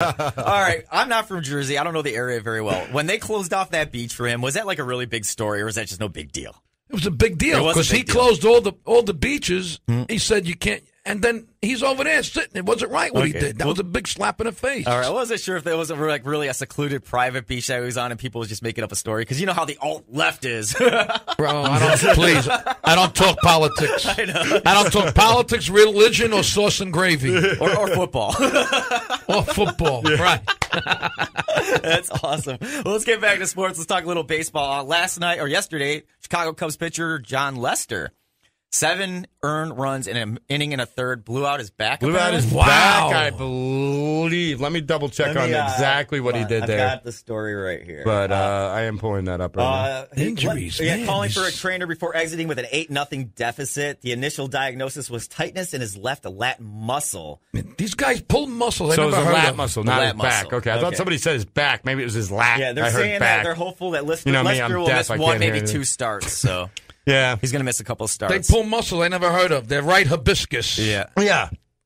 All right, I'm not from Jersey. I don't know the area very well. When they closed off that beach for him, was that like a really big story, or was that just no big deal? It was a big deal because he closed all the beaches. He said you can't, and then he's over there sitting. It wasn't right what he did. That was a big slap in the face. All right, I wasn't sure if there was really a secluded private beach that he was on, and people was just making up a story because you know how the alt left is. Bro, I don't talk politics. I know. I don't talk politics, religion, or sauce and gravy, or football. Or football, right? That's awesome. Well, let's get back to sports. Let's talk a little baseball. Yesterday, Chicago Cubs pitcher John Lester, 7 earned runs in an inning and a third, blew out his back. Back, I believe. Let me double check on exactly what he did there. I've got the story right here. But I am pulling that up right now. Injuries, calling for a trainer before exiting with an 8-0 deficit. The initial diagnosis was tightness in his left lat muscle. These guys pull muscles. So it was a lat muscle, not his back. Okay, I thought somebody said his back. Maybe it was his lat. Yeah, they're saying that they're hopeful that Lester will miss 1, maybe 2 starts. So yeah, he's going to miss a couple of starts. They pull muscle I never heard of. They're right hibiscus. Yeah.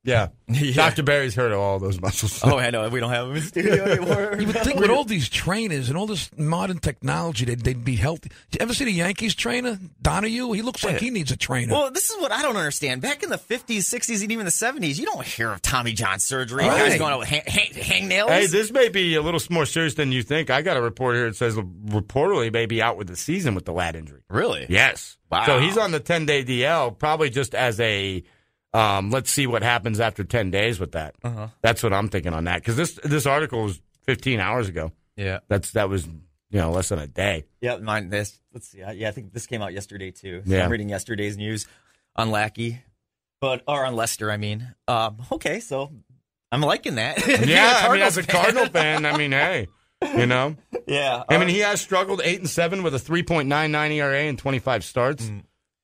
Dr. Barry's heard of all those muscles. Oh, I know. We don't have him in the studio anymore. You would think with all these trainers and all this modern technology, they'd be healthy. Did you ever see the Yankees trainer, Donahue? He looks like he needs a trainer. Well, this is what I don't understand. Back in the 50s, 60s, and even the 70s, you don't hear of Tommy John surgery. Right. Guys going out with hang nails. Hey, this may be a little more serious than you think. I got a report here that says reportedly may be out with the season with the lat injury. Really? Yes. Wow. So he's on the 10-day DL, probably just as a let's see what happens after 10 days with that. That's what I'm thinking on that. Because this article was 15 hours ago. Yeah. That was less than a day. Yeah, let's see. Yeah, I think this came out yesterday, too. So yeah. I'm reading yesterday's news on Lackey. Or on Lester, I mean. Okay, so I'm liking that. Yeah, I mean, as a Cardinal fan, I mean, hey, Yeah. I mean, he has struggled 8-7 with a 3.99 ERA and 25 starts.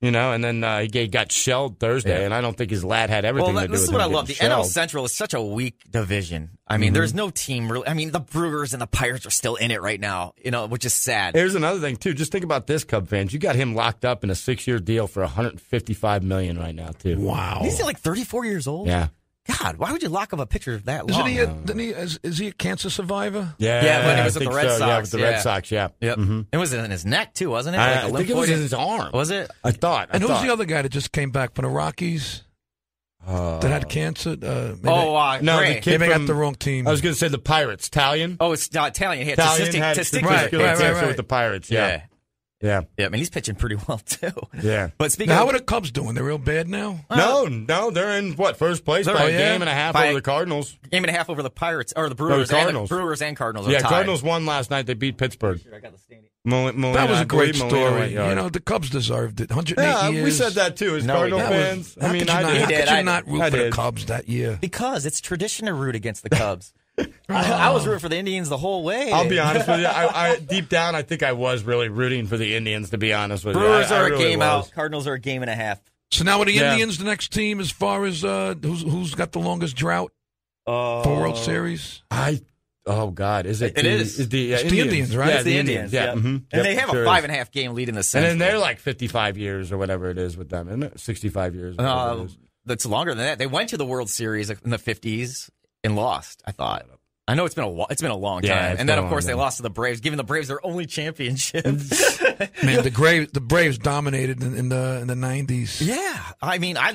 And then he got shelled Thursday, and I don't think his lat had everything to do with it. This is what I love. The NL Central is such a weak division. I mean, there's no team really. I mean, the Brewers and the Pirates are still in it right now, which is sad. Here's another thing, too. Just think about this, Cub fans. You got him locked up in a 6-year deal for $155 million right now, too. Wow. He's like 34 years old? Yeah. God, why would you lock up a pitcher that long? Is he a cancer survivor? Yeah, when he was with the Red Sox. Yeah, with the Red Sox, yeah. Yep. It was in his neck, too, wasn't it? I think it was in his arm. Was it? I thought. And who's the other guy that just came back from the Rockies that had cancer? No, Gray. the kid maybe I got the wrong team. I was going to say the Pirates. Talion? Oh, it's not Italian. He had testicular cancer with the Pirates, yeah. Yeah. Yeah, I mean, he's pitching pretty well, too. Yeah. But speaking how are the Cubs doing? They're real bad now? No, they're in, first place by a game and a half over the Cardinals. Game and a half over the Pirates, or the Brewers. The Cardinals. Brewers and Cardinals are tied. Cardinals won last night. They beat Pittsburgh. I got the standing. That was a great story. The Cubs deserved it. 108 years. We said that, too, as Cardinal fans. How could you not root for the Cubs that year? Because it's tradition to root against the Cubs. I was rooting for the Indians the whole way. I'll be honest with you. I deep down, I think I was really rooting for the Indians, to be honest with you. Brewers are a game out. Cardinals are a game and a half. So now are the Indians the next team as far as who's got the longest drought for World Series? Oh, God. Is it? It is. It's the Indians, right? Yeah, it's the Indians. Yeah. Mm-hmm. And they have a 5.5 game lead in the Central. And then they're like 55 years or whatever it is with them, isn't it? 65 years. That's longer than that. They went to the World Series in the 50s and lost, I thought. I know it's been a long time, and then of course they lost to the Braves, giving the Braves their only championship. Man, the Braves dominated in the 90s. Yeah, I mean, I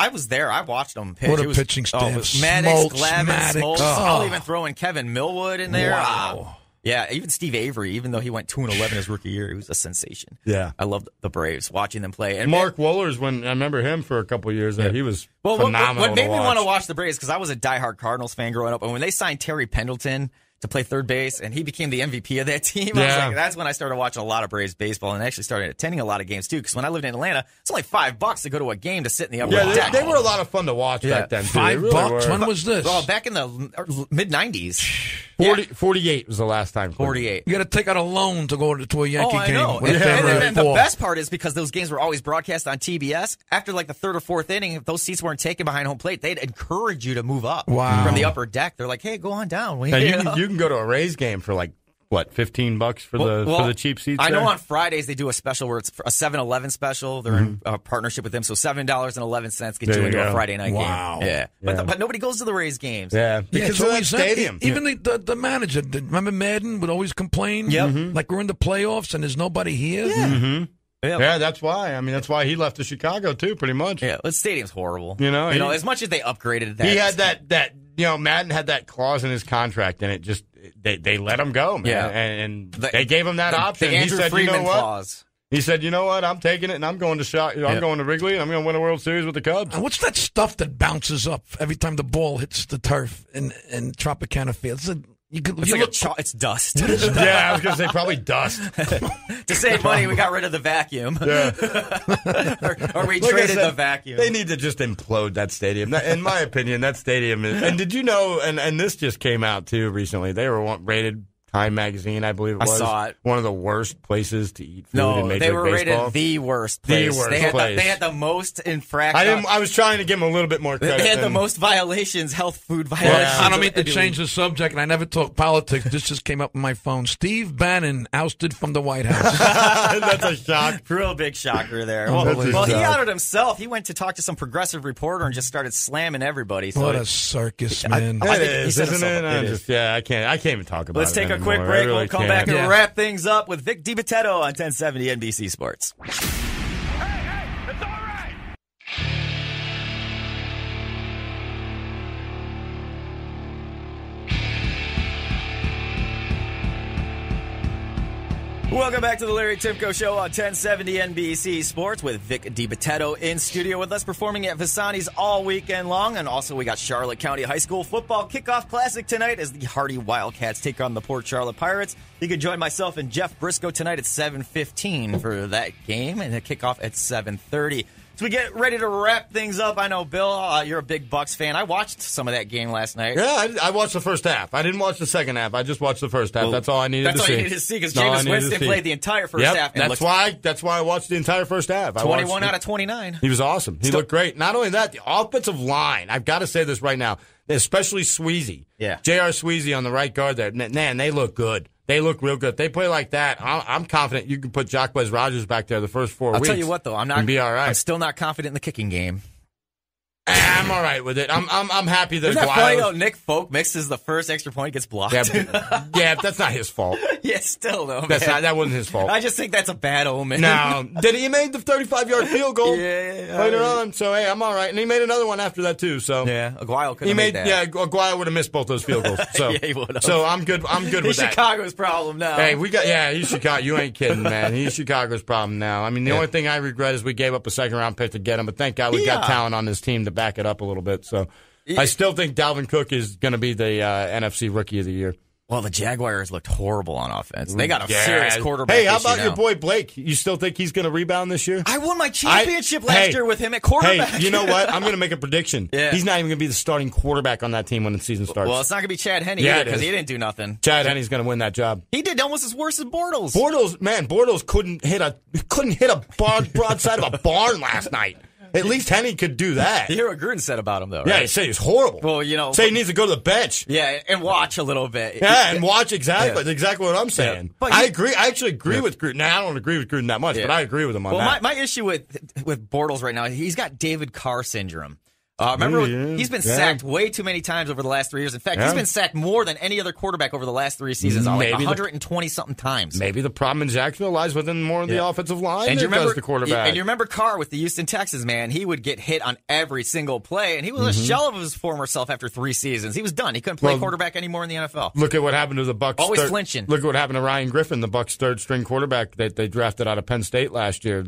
was there. I watched them pitch. What a pitching staff! Maddox, Glavine, Smoltz. I'll even throw in Kevin Millwood in there. Wow. Yeah, even Steve Avery, even though he went 2-11 his rookie year, he was a sensation. Yeah, I loved the Braves, watching them play. And Mark Wohlers, when I remember him for a couple of years there, he was phenomenal. What made me want to watch the Braves, because I was a diehard Cardinals fan growing up, and when they signed Terry Pendleton to play third base, and he became the MVP of that team. I was like, that's when I started watching a lot of Braves baseball, and actually started attending a lot of games too. Because when I lived in Atlanta, it's only $5 to go to a game to sit in the upper deck. They were a lot of fun to watch back then. Too. $5? When was this? Well, back in the mid '90s. 48 was the last time. 48. You got to take out a loan to go to a Yankee game. Know. And the best part is because those games were always broadcast on TBS. After like the third or fourth inning, if those seats weren't taken behind home plate, they'd encourage you to move up from the upper deck. They're like, "Hey, go on down." You can go to a Rays game for like what, $15 for the cheap seats? I know on Fridays they do a special where it's a 7-Eleven special. They're in partnership with them, so $7.11 get you into a Friday night game. Yeah, but nobody goes to the Rays games. Yeah, because of that stadium. Even the manager, remember Madden would always complain. Like we're in the playoffs and there's nobody here. Yeah, that's why. I mean, that's why he left to Chicago too, pretty much. Yeah, the stadium's horrible. As much as they upgraded that, he had that. Madden had that clause in his contract, and it just they let him go, man. Yeah. And they gave him that option. The Andrew Friedman clause. He said, "You know what? I'm taking it, and I'm going to I'm going to Wrigley, and I'm going to win a World Series with the Cubs." And what's that stuff that bounces up every time the ball hits the turf in Tropicana Field? It's dust. Yeah, I was going to say probably dust. To save money, we got rid of the vacuum. Yeah. or we traded the vacuum. They need to just implode that stadium. In my opinion, that stadium is. And did you know? And this just came out too recently. They were rated. Time Magazine, I believe it was. I saw it. One of the worst places to eat food in Major League Baseball. They were rated the worst place. They had the most infractions. I was trying to give them a little bit more credit. They had the most violations, health food violations. Well, I don't mean to change the subject, and I never talk politics. This just came up on my phone. Steve Bannon ousted from the White House. That's a shock. Real big shocker there. Well, he outed himself. He went to talk to some progressive reporter and just started slamming everybody. So what a circus, man. It is, isn't it? I can't even talk about it. Let's take a quick break. We'll come back and wrap things up with Vic Dibitteo on 1070 NBC Sports. Hey, it's all right. Welcome back to the Larry Timko Show on 1070 NBC Sports with Vic Dibitteo in studio with us, performing at Visani's all weekend long. And also we got Charlotte County High School football kickoff classic tonight as the Hardy Wildcats take on the Port Charlotte Pirates. You can join myself and Jeff Briscoe tonight at 7:15 for that game, and the kickoff at 7:30. So we get ready to wrap things up. I know, Bill, you're a big Bucks fan. I watched some of that game last night. Yeah, I watched the first half. I didn't watch the second half. I just watched the first half. Well, that's all I needed to see. That's all you needed to see because Jameis Winston played the entire first half. And that's why I watched the entire first half. 21 out of 29. He was awesome. He looked great. Not only that, the offensive line, I've got to say this right now, especially Sweezy. Yeah. J.R. Sweezy on the right guard there. Man, they look good. They look real good. They play like that. I'm confident you can put Jacquez Rogers back there the first 4 weeks. I'll tell you what, though, be all right. I'm still not confident in the kicking game. I'm all right with it. I'm happy that. Isn't that funny though? Nick Folk misses the first extra point, gets blocked. Yeah, that's not his fault. Yeah, still though. That wasn't his fault. I just think that's a bad omen. No, he made the 35-yard field goal later on. So hey, I'm all right. And he made another one after that too. So yeah, Aguayo could have made that. Yeah, Aguayo would have missed both those field goals. So yeah, he would have. So I'm good. I'm good with that. He's Chicago's problem now. Hey, he's Chicago. You ain't kidding, man. He's Chicago's problem now. I mean, the only thing I regret is we gave up a second-round pick to get him, but thank God we got talent on this team to back it up a little bit. So I still think Dalvin Cook is going to be the NFC Rookie of the Year. Well, the Jaguars looked horrible on offense. They got a serious quarterback. Hey, how about your boy Blake? You still think he's going to rebound this year? I won my championship last year with him at quarterback. Hey, you know what? I'm going to make a prediction. He's not even going to be the starting quarterback on that team when the season starts. Well, it's not going to be Chad Henne either because he didn't do nothing. Chad Henne's going to win that job. He did almost as worse as Bortles. Bortles couldn't hit a broadside of a barn last night. At least Henne could do that. You hear what Gruden said about him, though, right? Yeah, he said he's horrible. Well, say he needs to go to the bench. Yeah, and watch a little bit. Yeah, and watch exactly. That's exactly what I'm saying. Yeah. I agree. I actually agree with Gruden. Now, I don't agree with Gruden that much, but I agree with him on that. Well, my issue with Bortles right now, he's got David Carr syndrome. Remember, he's been sacked way too many times over the last 3 years. In fact, he's been sacked more than any other quarterback over the last 3 seasons, like 120-something times. Maybe the problem in Jacksonville lies within more of the offensive line than does the quarterback. And you remember Carr with the Houston Texans, man. He would get hit on every single play, and he was a shell of his former self after 3 seasons. He was done. He couldn't play quarterback anymore in the NFL. Look at what happened to the Bucs. Always flinching. Look at what happened to Ryan Griffin, the Bucs' third-string quarterback that they drafted out of Penn State last year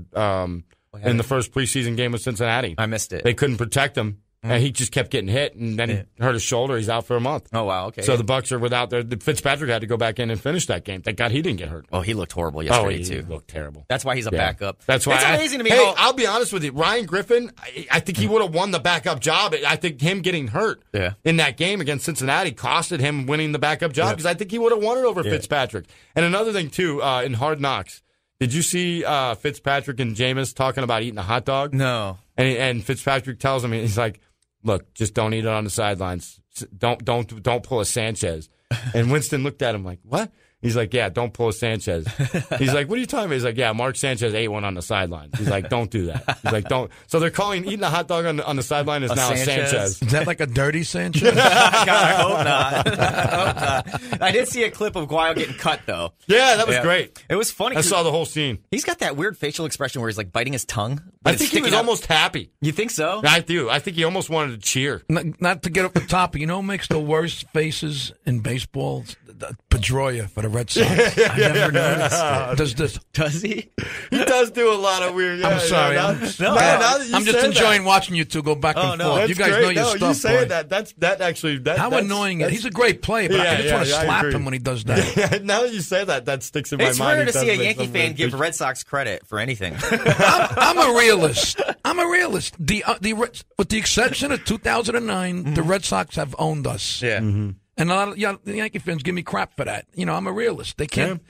in the first preseason game with Cincinnati. I missed it. They couldn't protect him. And he just kept getting hit, and then he hurt his shoulder. He's out for a month. Oh, wow, okay. So the Bucs are without their... Fitzpatrick had to go back in and finish that game. Thank God he didn't get hurt. Oh, he looked horrible yesterday, too. He looked terrible. That's why he's a backup. That's why it's amazing to me. Hey, I'll be honest with you. Ryan Griffin, I think he would have won the backup job. I think him getting hurt in that game against Cincinnati costed him winning the backup job because I think he would have won it over Fitzpatrick. And another thing, too, in Hard Knocks, did you see Fitzpatrick and Jameis talking about eating a hot dog? No. And Fitzpatrick tells him, he's like, look, just don't eat it on the sidelines. Don't pull a Sanchez. And Winston looked at him like, what? He's like, yeah, don't pull a Sanchez. He's like, what are you talking about? He's like, yeah, Mark Sanchez ate one on the sideline. He's like, don't do that. He's like, don't. So they're calling eating a hot dog on the sideline is now Sanchez. Is that like a dirty Sanchez? God, I hope not. I hope not. I did see a clip of Guile getting cut, though. Yeah, that was great. It was funny. I saw the whole scene. He's got that weird facial expression where he's like biting his tongue. I think he was almost happy. You think so? I do. I think he almost wanted to cheer. Not to get up the top, you know who makes the worst faces in baseball? Pedroia for the Red Sox. I never noticed. Does he? He does do a lot of weird. I'm sorry. I'm just enjoying watching you two go back and forth. You guys know your stuff. You saying that actually. How annoying! He's a great player, but I just want to slap him when he does that. Now that you say that sticks in my mind. It's rare to see a Yankee fan give Red Sox credit for anything. I'm a realist. With the exception of 2009, the Red Sox have owned us. Yeah. Mm-hmm. And a lot of the Yankee fans give me crap for that. You know, I'm a realist. They can't.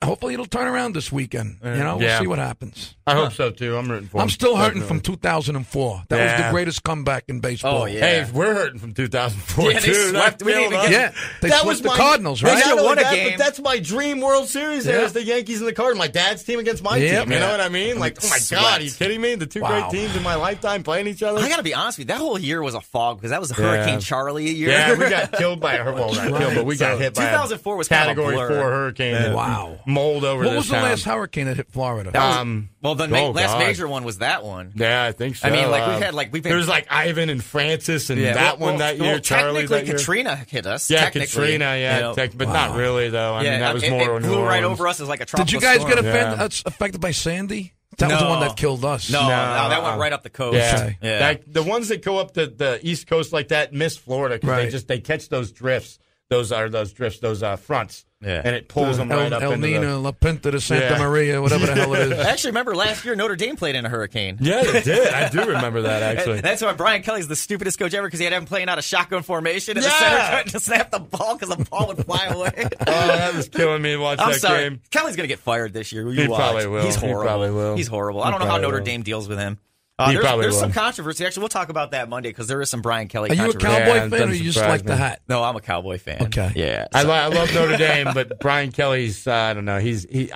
Hopefully it'll turn around this weekend. You know, we'll see what happens. I hope so, too. I'm rooting for him. I'm still hurting from 2004. That was the greatest comeback in baseball. Oh, yeah. Hey, we're hurting from 2004, too. They swept the Cardinals, right? They won a game. But that's my dream World Series. There is the Yankees and the Cardinals. My dad's team against my team. You know what I mean? Like, oh, my God, are you kidding me? The two great teams in my lifetime playing each other? I got to be honest with you. That whole year was a fog because that was Hurricane Charlie year. Yeah, we got killed by a hurricane. But we got hit by 2004 was Category kind of a 4 hurricane. Wow. Mold over this the last hurricane that hit Florida? Well, the last major one was that one. Yeah, I think so. I mean, we've had there was like Ivan and Francis and that one that year. Charlie, that year. Katrina hit us. Yeah, Katrina. But not really though. I mean, that was more. It blew right over us as like a tropical storm. Did you guys get affected by Sandy? That was the one that killed us. No, that went right up the coast. Yeah. The ones that go up the East Coast like that miss Florida because they catch those drifts. Those fronts. Yeah. And it pulls them right up El into Nino, La Pinta de Santa Maria, whatever the hell it is. I actually remember last year Notre Dame played in a hurricane. Yeah, they did. I do remember that, actually. That's why Brian Kelly's the stupidest coach ever because he had him playing out of shotgun formation and the center couldn't just snap the ball because the ball would fly away. Oh, that was killing me to watch that game. Kelly's going to get fired this year. He probably will. He's horrible. He probably will. He's horrible. I don't know how Notre Dame deals with him. There's some controversy. Actually, we'll talk about that Monday because there is some Brian Kelly controversy. Are you a Cowboy fan or you just like the hat? No, I'm a Cowboy fan. Okay. Yeah. I love Notre Dame, but Brian Kelly's, I don't know.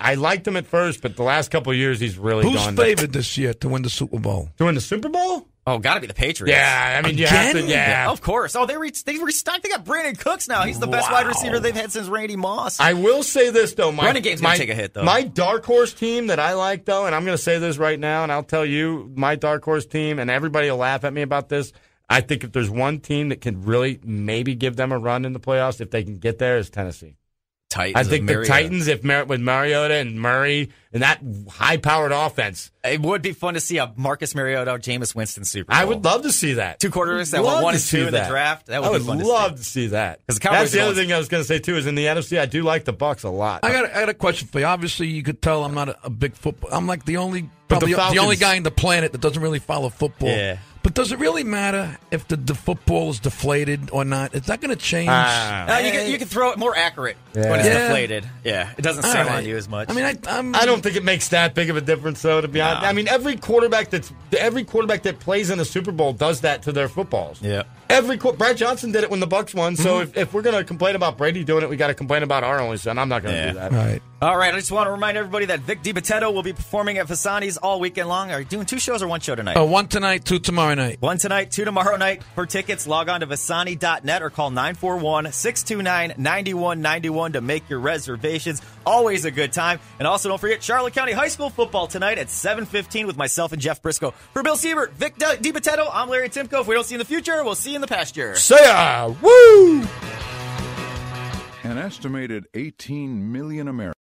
I liked him at first, but the last couple of years he's really gone. Who's favored this year to win the Super Bowl? To win the Super Bowl? Oh, got to be the Patriots. Yeah, I mean, you have to. Yeah, of course. Oh, they restocked. They got Brandon Cooks now. He's the best wide receiver they've had since Randy Moss. I will say this though, running game's gonna take a hit though. My dark horse team that I like though, and I'm going to say this right now, and I'll tell you, my dark horse team, and everybody will laugh at me about this. I think if there's one team that can really maybe give them a run in the playoffs, if they can get there, is Tennessee. Titans. I think the Titans, with Mariota and Murray and that high-powered offense. It would be fun to see a Marcus Mariota, Jameis Winston Super Bowl. I would love to see that. Two quarterbacks that went 1 and 2 in the draft. That would be fun to see. I would love to see that. That's the other thing I was going to say, too, is in the NFC, I do like the Bucs a lot. I got a question for you. Obviously, you could tell I'm not a big football. I'm like the only guy on the planet that doesn't really follow football. Yeah. But does it really matter if the football is deflated or not? Is that going to change? You can throw it more accurate when it's deflated. Yeah, it doesn't settle on you as much. I mean, I don't think it makes that big of a difference, though. To be honest, I mean, every quarterback that plays in a Super Bowl does that to their footballs. Yeah. Brad Johnson did it when the Bucs won. So if we're going to complain about Brady doing it, we got to complain about our only son. I'm not going to do that. Right. All right. I just want to remind everybody that Vic Dibitteo will be performing at Vasani's all weekend long. Are you doing 2 shows or 1 show tonight? 1 tonight, 2 tomorrow night. 1 tonight, 2 tomorrow night. For tickets, log on to Vasani.net or call 941-629-9191 to make your reservations. Always a good time. And also don't forget Charlotte County High School football tonight at 7:15 with myself and Jeff Briscoe. For Bill Siebert, Vic Dibitteo, I'm Larry Timko. If we don't see you in the future, we'll see you in the pasture. Say ya! Woo! An estimated 18 million Americans